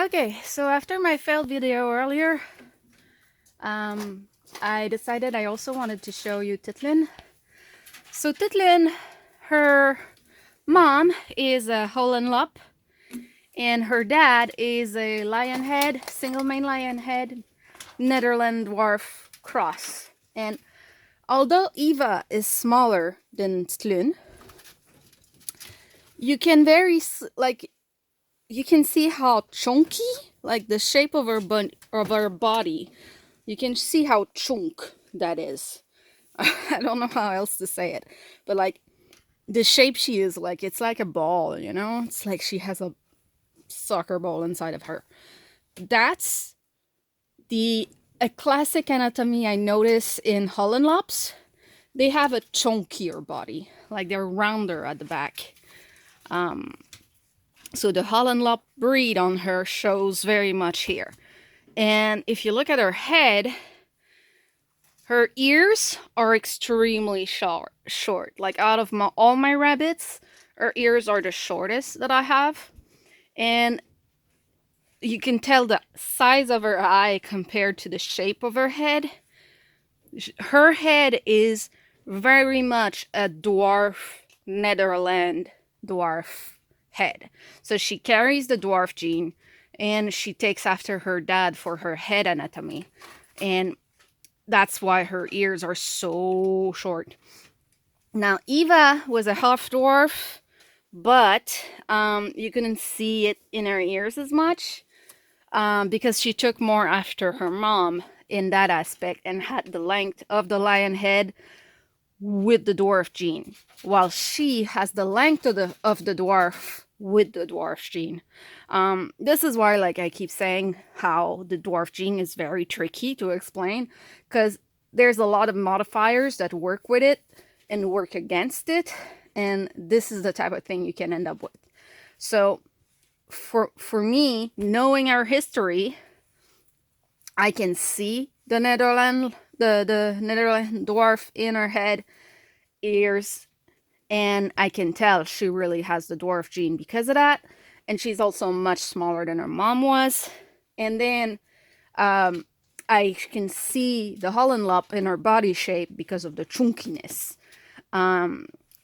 Okay, so after my failed video earlier, I decided I also wanted to show you TiteLune. So TiteLune, her mom is a Holland Lop, and her dad is a Lionhead, single mane Lionhead, Netherland dwarf cross. And although Eva is smaller than TiteLune, you can you can see how chunky, like the shape of her body. You can see how chunk that is. I don't know how else to say it, but like the shape she is, like it's like a ball, you know? It's like she has a soccer ball inside of her. That's a classic anatomy I notice in Holland Lops. They have a chunkier body, like they're rounder at the back. So the Holland Lop breed on her shows very much here. And if you look at her head, her ears are extremely short. Like out of all my rabbits, her ears are the shortest that I have. And you can tell the size of her eye compared to the shape of her head. Her head is very much a dwarf, Netherland dwarf head. So she carries the dwarf gene, and she takes after her dad for her head anatomy. And that's why her ears are so short. Now, Eva was a half dwarf, but you couldn't see it in her ears as much because she took more after her mom in that aspect and had the length of the lion head with the dwarf gene, while she has the length of the dwarf with the dwarf gene. This is why, like, I keep saying how the dwarf gene is very tricky to explain, because there's a lot of modifiers that work with it and work against it, and this is the type of thing you can end up with. So for me, knowing our history, I can see the Netherland dwarf in her head, ears, and I can tell she really has the dwarf gene because of that. And she's also much smaller than her mom was. And then I can see the Holland Lop in her body shape because of the chunkiness.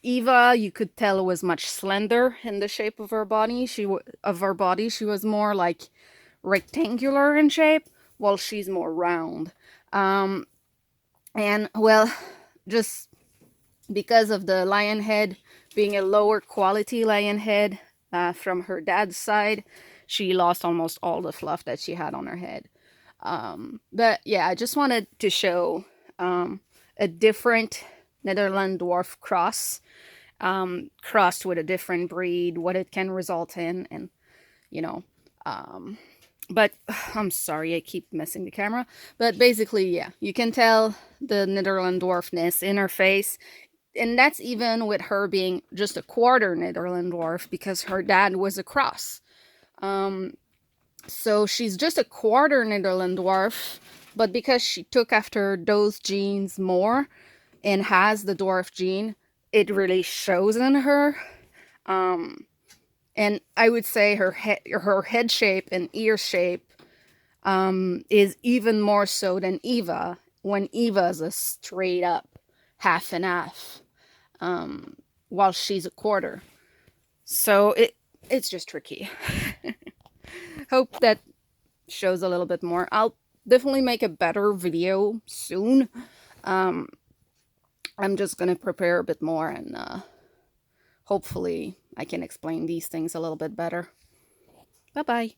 Eva, you could tell, was much slender in the shape of her body. She was more like rectangular in shape, while she's more round. And well, just because of the lion head being a lower quality lion head from her dad's side, she lost almost all the fluff that she had on her head. But yeah, I just wanted to show a different Netherland dwarf cross, crossed with a different breed, what it can result in, and you know, but I'm sorry, I keep messing the camera. But basically, yeah, you can tell the Netherland dwarfness in her face. And that's even with her being just a quarter Netherland dwarf, because her dad was a cross. So she's just a quarter Netherland dwarf, but because she took after those genes more and has the dwarf gene, it really shows in her. And I would say her head shape and ear shape is even more so than Eva, when Eva is a straight up half and half, while she's a quarter. So it's just tricky. Hope that shows a little bit more. I'll definitely make a better video soon. I'm just gonna prepare a bit more, and hopefully I can explain these things a little bit better. Bye bye.